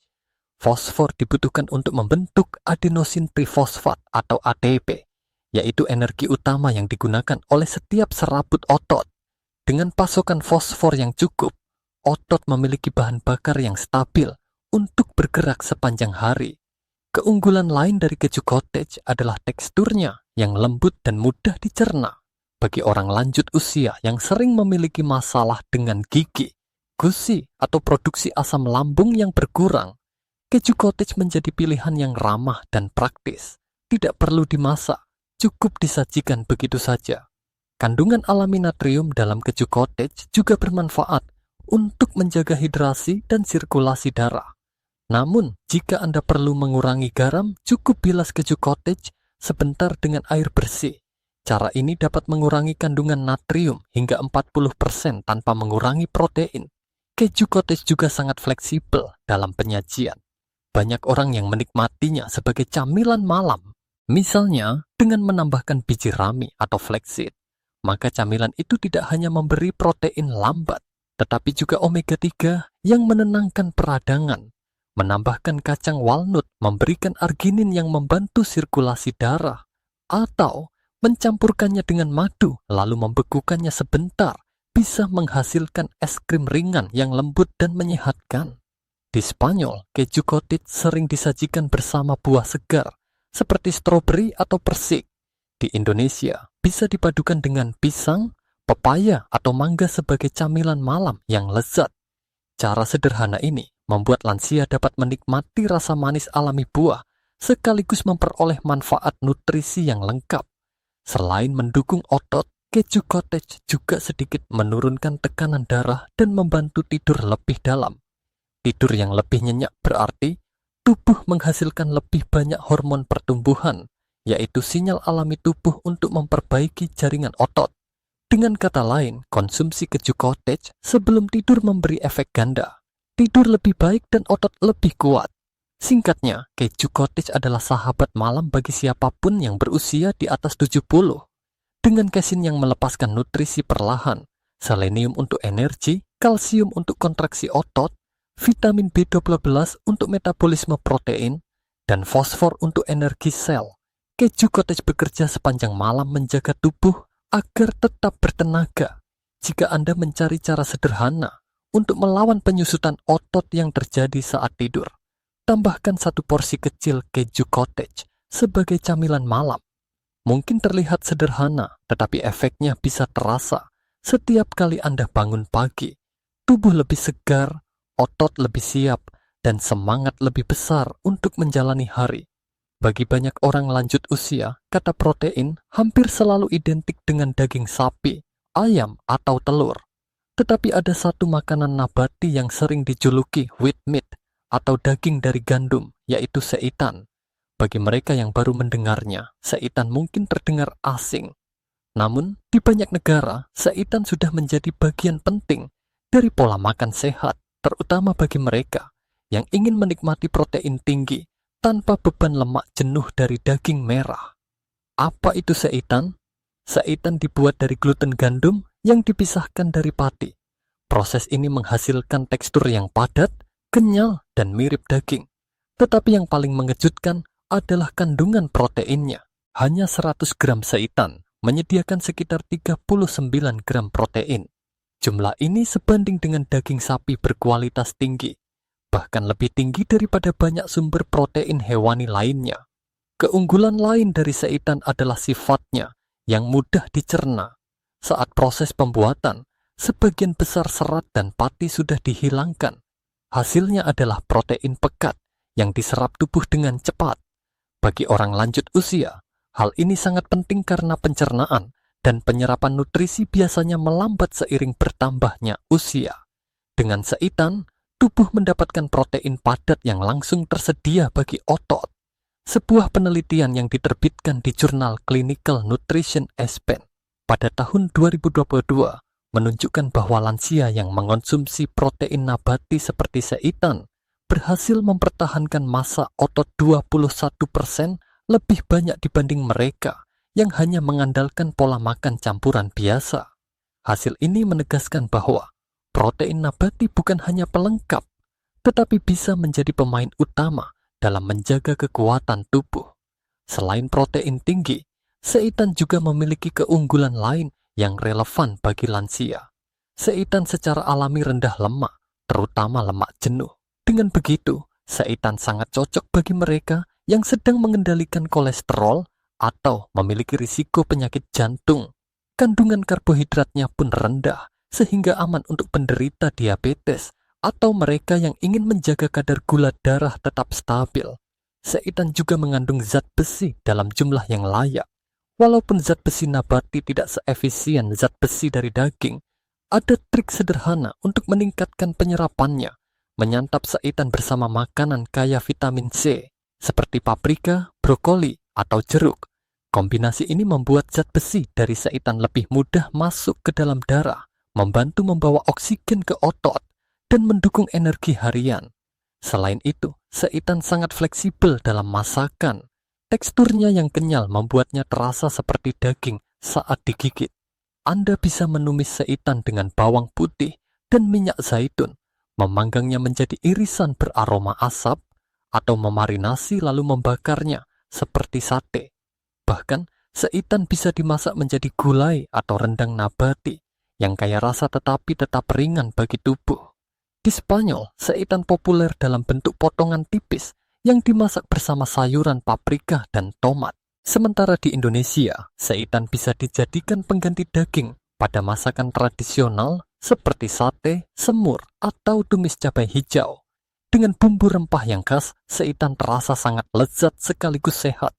S1: Fosfor dibutuhkan untuk membentuk adenosin trifosfat atau ATP, yaitu energi utama yang digunakan oleh setiap serabut otot. Dengan pasokan fosfor yang cukup, otot memiliki bahan bakar yang stabil untuk bergerak sepanjang hari. Keunggulan lain dari keju cottage adalah teksturnya yang lembut dan mudah dicerna. Bagi orang lanjut usia yang sering memiliki masalah dengan gigi, gusi, atau produksi asam lambung yang berkurang, keju cottage menjadi pilihan yang ramah dan praktis. Tidak perlu dimasak, cukup disajikan begitu saja. Kandungan alami natrium dalam keju cottage juga bermanfaat untuk menjaga hidrasi dan sirkulasi darah. Namun, jika Anda perlu mengurangi garam, cukup bilas keju cottage sebentar dengan air bersih. Cara ini dapat mengurangi kandungan natrium hingga 40% tanpa mengurangi protein. Keju cottage juga sangat fleksibel dalam penyajian. Banyak orang yang menikmatinya sebagai camilan malam. Misalnya, dengan menambahkan biji rami atau flaxseed. Maka camilan itu tidak hanya memberi protein lambat, tetapi juga omega 3 yang menenangkan peradangan. Menambahkan kacang walnut memberikan arginin yang membantu sirkulasi darah. Atau mencampurkannya dengan madu lalu membekukannya sebentar bisa menghasilkan es krim ringan yang lembut dan menyehatkan. Di Spanyol, keju cottage sering disajikan bersama buah segar seperti stroberi atau persik. Di Indonesia, bisa dipadukan dengan pisang, pepaya, atau mangga sebagai camilan malam yang lezat. Cara sederhana ini membuat lansia dapat menikmati rasa manis alami buah sekaligus memperoleh manfaat nutrisi yang lengkap. Selain mendukung otot, keju cottage juga sedikit menurunkan tekanan darah dan membantu tidur lebih dalam. Tidur yang lebih nyenyak berarti tubuh menghasilkan lebih banyak hormon pertumbuhan, yaitu sinyal alami tubuh untuk memperbaiki jaringan otot. Dengan kata lain, konsumsi keju cottage sebelum tidur memberi efek ganda. Tidur lebih baik dan otot lebih kuat. Singkatnya, keju cottage adalah sahabat malam bagi siapapun yang berusia di atas 70. Dengan casein yang melepaskan nutrisi perlahan, selenium untuk energi, kalsium untuk kontraksi otot, vitamin B12 untuk metabolisme protein, dan fosfor untuk energi sel. Keju cottage bekerja sepanjang malam menjaga tubuh agar tetap bertenaga. Jika Anda mencari cara sederhana untuk melawan penyusutan otot yang terjadi saat tidur, tambahkan satu porsi kecil keju cottage sebagai camilan malam. mungkin terlihat sederhana, tetapi efeknya bisa terasa setiap kali Anda bangun pagi. Tubuh lebih segar, otot lebih siap, dan semangat lebih besar untuk menjalani hari. Bagi banyak orang lanjut usia, kata protein hampir selalu identik dengan daging sapi, ayam, atau telur. Tetapi ada satu makanan nabati yang sering dijuluki wheat meat atau daging dari gandum, yaitu seitan. Bagi mereka yang baru mendengarnya, seitan mungkin terdengar asing. Namun, di banyak negara, seitan sudah menjadi bagian penting dari pola makan sehat, terutama bagi mereka yang ingin menikmati protein tinggi tanpa beban lemak jenuh dari daging merah. Apa itu seitan? Seitan dibuat dari gluten gandum yang dipisahkan dari pati. Proses ini menghasilkan tekstur yang padat, kenyal, dan mirip daging. Tetapi yang paling mengejutkan adalah kandungan proteinnya. Hanya 100 gram seitan menyediakan sekitar 39 gram protein. Jumlah ini sebanding dengan daging sapi berkualitas tinggi, bahkan lebih tinggi daripada banyak sumber protein hewani lainnya. Keunggulan lain dari seitan adalah sifatnya yang mudah dicerna. Saat proses pembuatan, sebagian besar serat dan pati sudah dihilangkan. Hasilnya adalah protein pekat yang diserap tubuh dengan cepat. Bagi orang lanjut usia, hal ini sangat penting karena pencernaan dan penyerapan nutrisi biasanya melambat seiring bertambahnya usia. Dengan seitan, tubuh mendapatkan protein padat yang langsung tersedia bagi otot. Sebuah penelitian yang diterbitkan di jurnal Clinical Nutrition Aspen pada tahun 2022 menunjukkan bahwa lansia yang mengonsumsi protein nabati seperti seitan berhasil mempertahankan massa otot 21% lebih banyak dibanding mereka yang hanya mengandalkan pola makan campuran biasa. Hasil ini menegaskan bahwa protein nabati bukan hanya pelengkap, tetapi bisa menjadi pemain utama dalam menjaga kekuatan tubuh. Selain protein tinggi, seitan juga memiliki keunggulan lain yang relevan bagi lansia. Seitan secara alami rendah lemak, terutama lemak jenuh. Dengan begitu, seitan sangat cocok bagi mereka yang sedang mengendalikan kolesterol atau memiliki risiko penyakit jantung. Kandungan karbohidratnya pun rendah, sehingga aman untuk penderita diabetes atau mereka yang ingin menjaga kadar gula darah tetap stabil. Seitan juga mengandung zat besi dalam jumlah yang layak. Walaupun zat besi nabati tidak seefisien zat besi dari daging, ada trik sederhana untuk meningkatkan penyerapannya. Menyantap seitan bersama makanan kaya vitamin C, seperti paprika, brokoli, atau jeruk. Kombinasi ini membuat zat besi dari seitan lebih mudah masuk ke dalam darah, membantu membawa oksigen ke otot, dan mendukung energi harian. Selain itu, seitan sangat fleksibel dalam masakan. Teksturnya yang kenyal membuatnya terasa seperti daging saat digigit. Anda bisa menumis seitan dengan bawang putih dan minyak zaitun, memanggangnya menjadi irisan beraroma asap, atau memarinasi lalu membakarnya seperti sate. Bahkan, seitan bisa dimasak menjadi gulai atau rendang nabati yang kaya rasa tetapi tetap ringan bagi tubuh. Di Spanyol, seitan populer dalam bentuk potongan tipis yang dimasak bersama sayuran paprika dan tomat. Sementara di Indonesia, seitan bisa dijadikan pengganti daging pada masakan tradisional seperti sate, semur, atau tumis cabai hijau. Dengan bumbu rempah yang khas, seitan terasa sangat lezat sekaligus sehat.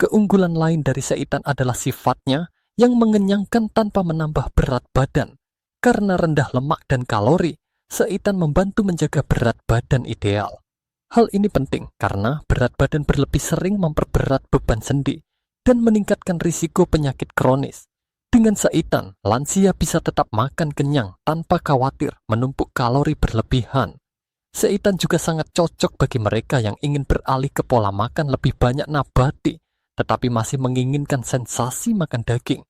S1: Keunggulan lain dari seitan adalah sifatnya yang mengenyangkan tanpa menambah berat badan. Karena rendah lemak dan kalori, seitan membantu menjaga berat badan ideal. Hal ini penting karena berat badan berlebih sering memperberat beban sendi dan meningkatkan risiko penyakit kronis. Dengan seitan, lansia bisa tetap makan kenyang tanpa khawatir menumpuk kalori berlebihan. Seitan juga sangat cocok bagi mereka yang ingin beralih ke pola makan lebih banyak nabati, tetapi masih menginginkan sensasi makan daging.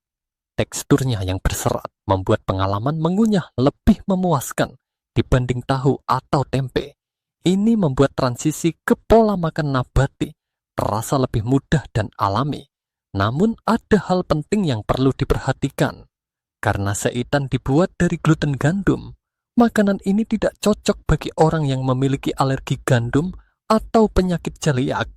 S1: Teksturnya yang berserat membuat pengalaman mengunyah lebih memuaskan dibanding tahu atau tempe. Ini membuat transisi ke pola makan nabati terasa lebih mudah dan alami. Namun ada hal penting yang perlu diperhatikan. Karena seitan dibuat dari gluten gandum, makanan ini tidak cocok bagi orang yang memiliki alergi gandum atau penyakit celiak.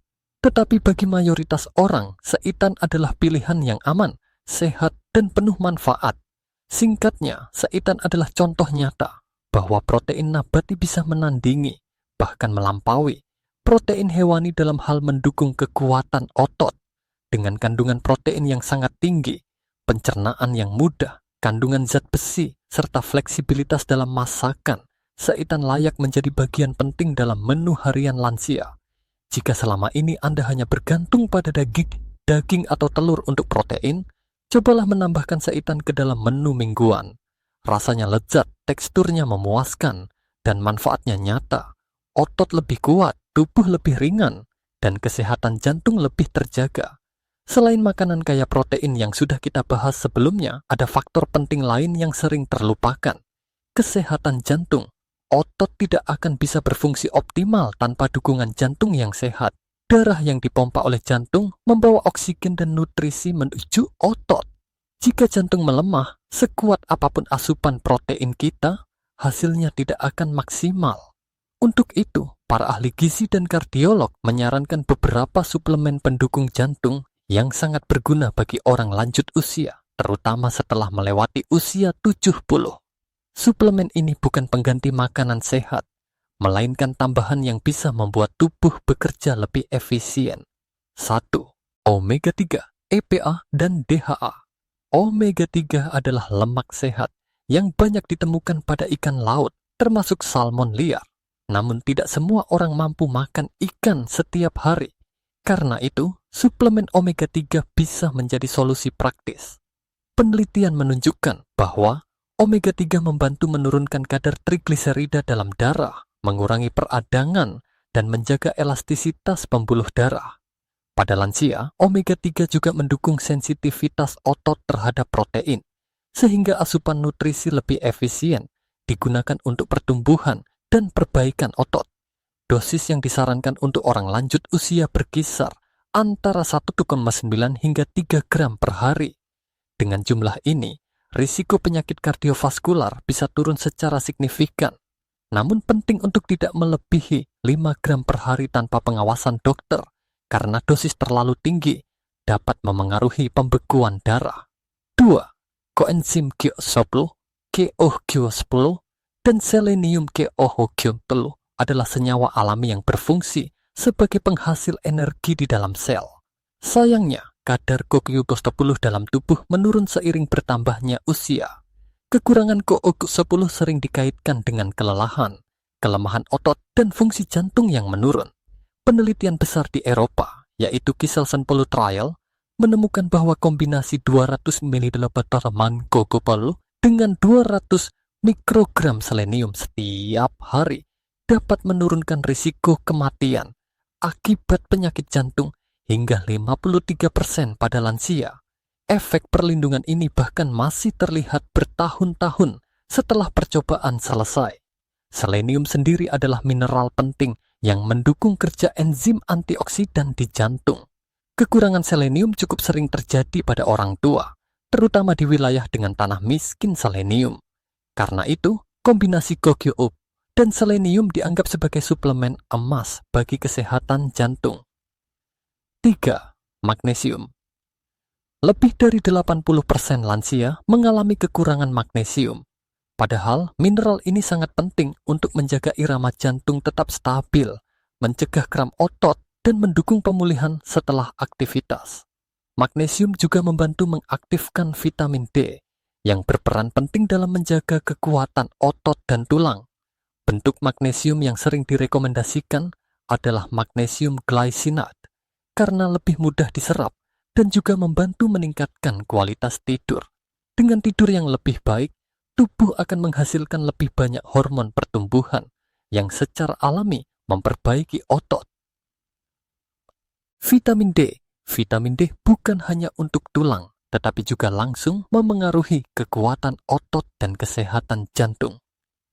S1: Tetapi bagi mayoritas orang, seitan adalah pilihan yang aman, sehat, dan penuh manfaat. Singkatnya, seitan adalah contoh nyata bahwa protein nabati bisa menandingi, bahkan melampaui, protein hewani dalam hal mendukung kekuatan otot. Dengan kandungan protein yang sangat tinggi, pencernaan yang mudah, kandungan zat besi, serta fleksibilitas dalam masakan, seitan layak menjadi bagian penting dalam menu harian lansia. Jika selama ini Anda hanya bergantung pada daging atau telur untuk protein, cobalah menambahkan seitan ke dalam menu mingguan. Rasanya lezat, teksturnya memuaskan, dan manfaatnya nyata. Otot lebih kuat, tubuh lebih ringan, dan kesehatan jantung lebih terjaga. Selain makanan kaya protein yang sudah kita bahas sebelumnya, ada faktor penting lain yang sering terlupakan. Kesehatan jantung. Otot tidak akan bisa berfungsi optimal tanpa dukungan jantung yang sehat. Darah yang dipompa oleh jantung membawa oksigen dan nutrisi menuju otot. Jika jantung melemah, sekuat apapun asupan protein kita, hasilnya tidak akan maksimal. Untuk itu, para ahli gizi dan kardiolog menyarankan beberapa suplemen pendukung jantung yang sangat berguna bagi orang lanjut usia, terutama setelah melewati usia 70. Suplemen ini bukan pengganti makanan sehat, melainkan tambahan yang bisa membuat tubuh bekerja lebih efisien. 1. Omega 3, EPA, dan DHA. Omega 3 adalah lemak sehat yang banyak ditemukan pada ikan laut, termasuk salmon liar. Namun tidak semua orang mampu makan ikan setiap hari. Karena itu, suplemen omega 3 bisa menjadi solusi praktis. Penelitian menunjukkan bahwa omega 3 membantu menurunkan kadar trigliserida dalam darah, mengurangi peradangan, dan menjaga elastisitas pembuluh darah. Pada lansia, omega 3 juga mendukung sensitivitas otot terhadap protein, sehingga asupan nutrisi lebih efisien digunakan untuk pertumbuhan dan perbaikan otot. Dosis yang disarankan untuk orang lanjut usia berkisar antara 1,9 hingga 3 gram per hari. Dengan jumlah ini, risiko penyakit kardiovaskular bisa turun secara signifikan. Namun penting untuk tidak melebihi 5 gram per hari tanpa pengawasan dokter, karena dosis terlalu tinggi dapat memengaruhi pembekuan darah. 2. Koenzim Q10, KOH10, dan selenium KOH10 adalah senyawa alami yang berfungsi sebagai penghasil energi di dalam sel. Sayangnya, kadar KOH10 dalam tubuh menurun seiring bertambahnya usia. Kekurangan KOH10 sering dikaitkan dengan kelelahan, kelemahan otot, dan fungsi jantung yang menurun. Penelitian besar di Eropa, yaitu Kiselsen-Polo Trial, menemukan bahwa kombinasi 200 ml KOH10 dengan 200 mikrogram selenium setiap hari dapat menurunkan risiko kematian akibat penyakit jantung hingga 53% pada lansia. Efek perlindungan ini bahkan masih terlihat bertahun-tahun setelah percobaan selesai. Selenium sendiri adalah mineral penting yang mendukung kerja enzim antioksidan di jantung. Kekurangan selenium cukup sering terjadi pada orang tua, terutama di wilayah dengan tanah miskin selenium. Karena itu, kombinasi KOH dan selenium dianggap sebagai suplemen emas bagi kesehatan jantung. 3. Magnesium. Lebih dari 80% lansia mengalami kekurangan magnesium. Padahal, mineral ini sangat penting untuk menjaga irama jantung tetap stabil, mencegah kram otot, dan mendukung pemulihan setelah aktivitas. Magnesium juga membantu mengaktifkan vitamin D, yang berperan penting dalam menjaga kekuatan otot dan tulang. Bentuk magnesium yang sering direkomendasikan adalah magnesium glycinate, karena lebih mudah diserap dan juga membantu meningkatkan kualitas tidur. Dengan tidur yang lebih baik, tubuh akan menghasilkan lebih banyak hormon pertumbuhan yang secara alami memperbaiki otot. Vitamin D. Vitamin D bukan hanya untuk tulang, tetapi juga langsung memengaruhi kekuatan otot dan kesehatan jantung.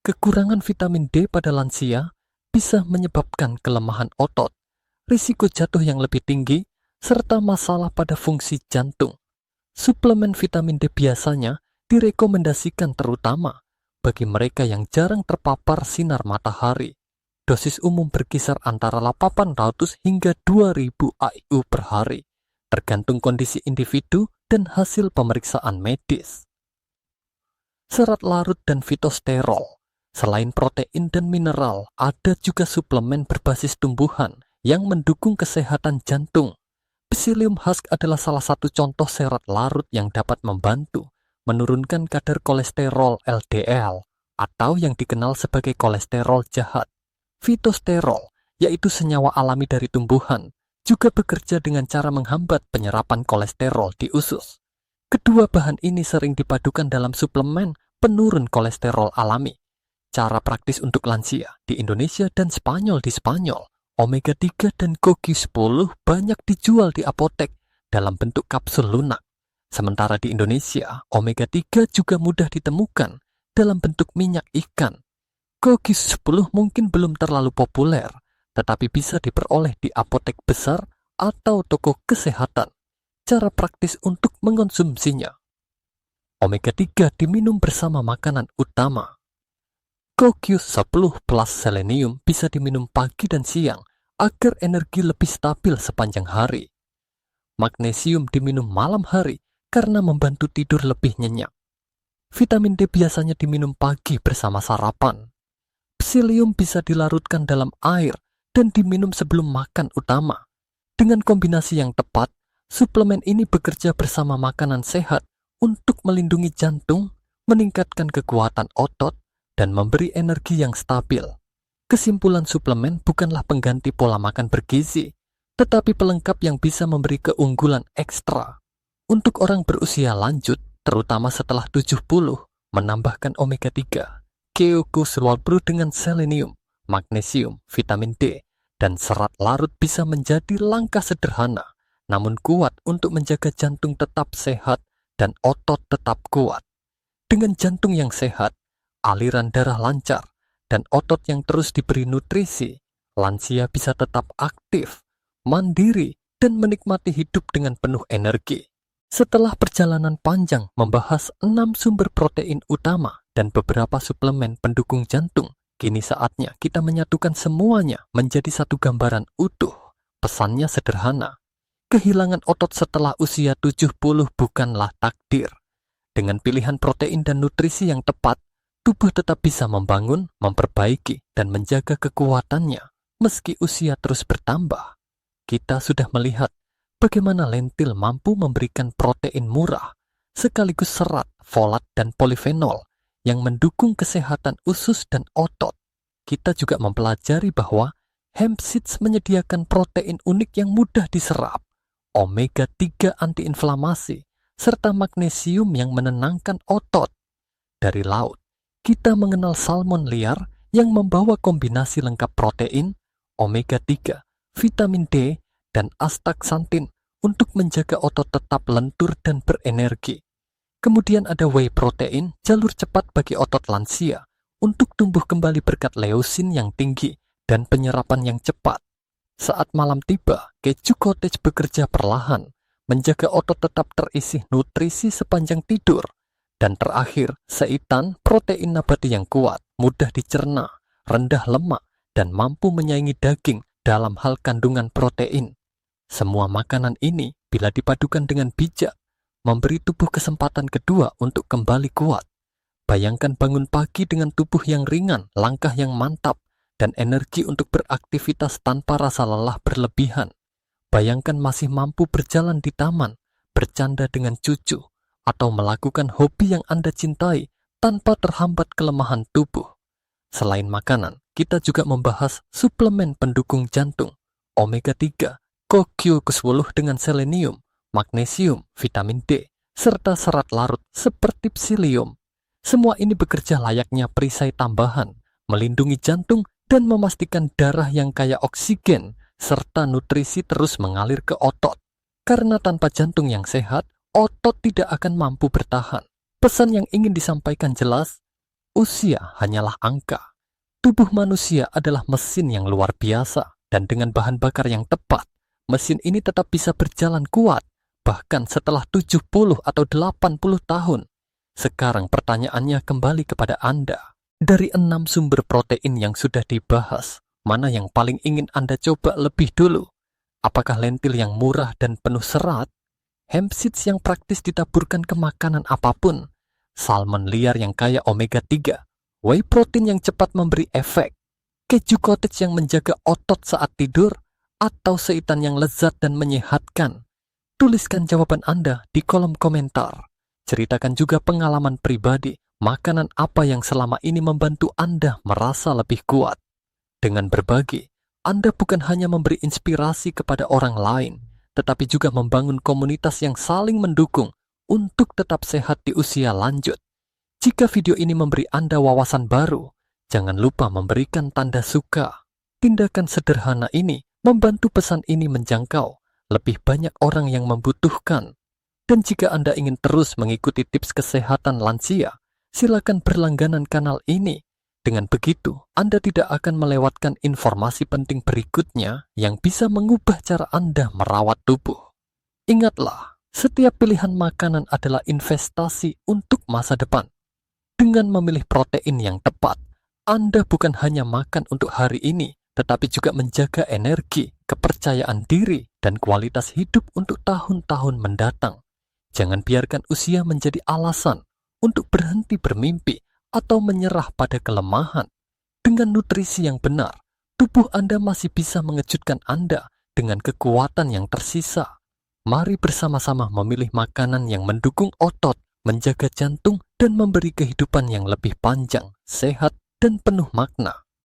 S1: Kekurangan vitamin D pada lansia bisa menyebabkan kelemahan otot, risiko jatuh yang lebih tinggi, serta masalah pada fungsi jantung. Suplemen vitamin D biasanya direkomendasikan terutama bagi mereka yang jarang terpapar sinar matahari. dosis umum berkisar antara 800 hingga 2000 AIU per hari, tergantung kondisi individu dan hasil pemeriksaan medis. Serat larut dan fitosterol. Selain protein dan mineral, ada juga suplemen berbasis tumbuhan yang mendukung kesehatan jantung. Psyllium husk adalah salah satu contoh serat larut yang dapat membantu menurunkan kadar kolesterol LDL atau yang dikenal sebagai kolesterol jahat. Fitosterol, yaitu senyawa alami dari tumbuhan, juga bekerja dengan cara menghambat penyerapan kolesterol di usus. Kedua bahan ini sering dipadukan dalam suplemen penurun kolesterol alami. Cara praktis untuk lansia di Indonesia dan Spanyol di Spanyol, omega 3 dan CoQ10 banyak dijual di apotek dalam bentuk kapsul lunak. Sementara di Indonesia, omega 3 juga mudah ditemukan dalam bentuk minyak ikan. CoQ10 mungkin belum terlalu populer, tetapi bisa diperoleh di apotek besar atau toko kesehatan. Cara praktis untuk mengonsumsinya. Omega 3 diminum bersama makanan utama. CoQ10 plus selenium bisa diminum pagi dan siang agar energi lebih stabil sepanjang hari. Magnesium diminum malam hari karena membantu tidur lebih nyenyak. Vitamin D biasanya diminum pagi bersama sarapan. Psyllium bisa dilarutkan dalam air dan diminum sebelum makan utama. Dengan kombinasi yang tepat, suplemen ini bekerja bersama makanan sehat untuk melindungi jantung, meningkatkan kekuatan otot, dan memberi energi yang stabil. Kesimpulan, suplemen bukanlah pengganti pola makan bergizi, tetapi pelengkap yang bisa memberi keunggulan ekstra. Untuk orang berusia lanjut, terutama setelah 70, menambahkan omega 3, CoQ10 dengan selenium, magnesium, vitamin D, dan serat larut bisa menjadi langkah sederhana, namun kuat untuk menjaga jantung tetap sehat dan otot tetap kuat. Dengan jantung yang sehat, aliran darah lancar, dan otot yang terus diberi nutrisi, lansia bisa tetap aktif, mandiri, dan menikmati hidup dengan penuh energi. Setelah perjalanan panjang membahas 6 sumber protein utama dan beberapa suplemen pendukung jantung, kini saatnya kita menyatukan semuanya menjadi satu gambaran utuh. Pesannya sederhana. Kehilangan otot setelah usia 70 bukanlah takdir. Dengan pilihan protein dan nutrisi yang tepat, tubuh tetap bisa membangun, memperbaiki, dan menjaga kekuatannya meski usia terus bertambah. Kita sudah melihat bagaimana lentil mampu memberikan protein murah, sekaligus serat, folat, dan polifenol yang mendukung kesehatan usus dan otot. Kita juga mempelajari bahwa hemp seeds menyediakan protein unik yang mudah diserap, omega 3 antiinflamasi, serta magnesium yang menenangkan otot. Dari laut, kita mengenal salmon liar yang membawa kombinasi lengkap protein, omega 3, vitamin D, dan astaxanthin untuk menjaga otot tetap lentur dan berenergi. Kemudian ada whey protein, jalur cepat bagi otot lansia, untuk tumbuh kembali berkat leusin yang tinggi dan penyerapan yang cepat. Saat malam tiba, keju cottage bekerja perlahan, menjaga otot tetap terisi nutrisi sepanjang tidur. Dan terakhir, seitan, protein nabati yang kuat, mudah dicerna, rendah lemak, dan mampu menyaingi daging dalam hal kandungan protein. Semua makanan ini, bila dipadukan dengan bijak, memberi tubuh kesempatan kedua untuk kembali kuat. Bayangkan bangun pagi dengan tubuh yang ringan, langkah yang mantap, dan energi untuk beraktivitas tanpa rasa lelah berlebihan. Bayangkan masih mampu berjalan di taman, bercanda dengan cucu, atau melakukan hobi yang Anda cintai tanpa terhambat kelemahan tubuh. Selain makanan, kita juga membahas suplemen pendukung jantung, omega 3, CoQ10 dengan selenium, magnesium, vitamin D, serta serat larut seperti psyllium. Semua ini bekerja layaknya perisai tambahan, melindungi jantung dan memastikan darah yang kaya oksigen serta nutrisi terus mengalir ke otot. Karena tanpa jantung yang sehat, otot tidak akan mampu bertahan. Pesan yang ingin disampaikan jelas, usia hanyalah angka. Tubuh manusia adalah mesin yang luar biasa, dan dengan bahan bakar yang tepat, mesin ini tetap bisa berjalan kuat, bahkan setelah 70 atau 80 tahun. Sekarang pertanyaannya kembali kepada Anda. Dari 6 sumber protein yang sudah dibahas, Mana yang paling ingin Anda coba lebih dulu? Apakah lentil yang murah dan penuh serat? Hemp seeds yang praktis ditaburkan ke makanan apapun? Salmon liar yang kaya omega 3? Whey protein yang cepat memberi efek? Keju cottage yang menjaga otot saat tidur? Atau seitan yang lezat dan menyehatkan? Tuliskan jawaban Anda di kolom komentar. Ceritakan juga pengalaman pribadi, makanan apa yang selama ini membantu Anda merasa lebih kuat. Dengan berbagi, Anda bukan hanya memberi inspirasi kepada orang lain, tetapi juga membangun komunitas yang saling mendukung untuk tetap sehat di usia lanjut. Jika video ini memberi Anda wawasan baru, jangan lupa memberikan tanda suka. Tindakan sederhana ini membantu pesan ini menjangkau lebih banyak orang yang membutuhkan. Dan jika Anda ingin terus mengikuti tips kesehatan lansia, silakan berlangganan kanal ini. Dengan begitu, Anda tidak akan melewatkan informasi penting berikutnya yang bisa mengubah cara Anda merawat tubuh. Ingatlah, setiap pilihan makanan adalah investasi untuk masa depan. Dengan memilih protein yang tepat, Anda bukan hanya makan untuk hari ini, tetapi juga menjaga energi, kepercayaan diri, dan kualitas hidup untuk tahun-tahun mendatang. Jangan biarkan usia menjadi alasan untuk berhenti bermimpi atau menyerah pada kelemahan. Dengan nutrisi yang benar, tubuh Anda masih bisa mengejutkan Anda dengan kekuatan yang tersisa. Mari bersama-sama memilih makanan yang mendukung otot, menjaga jantung, dan memberi kehidupan yang lebih panjang, sehat, dan penuh makna.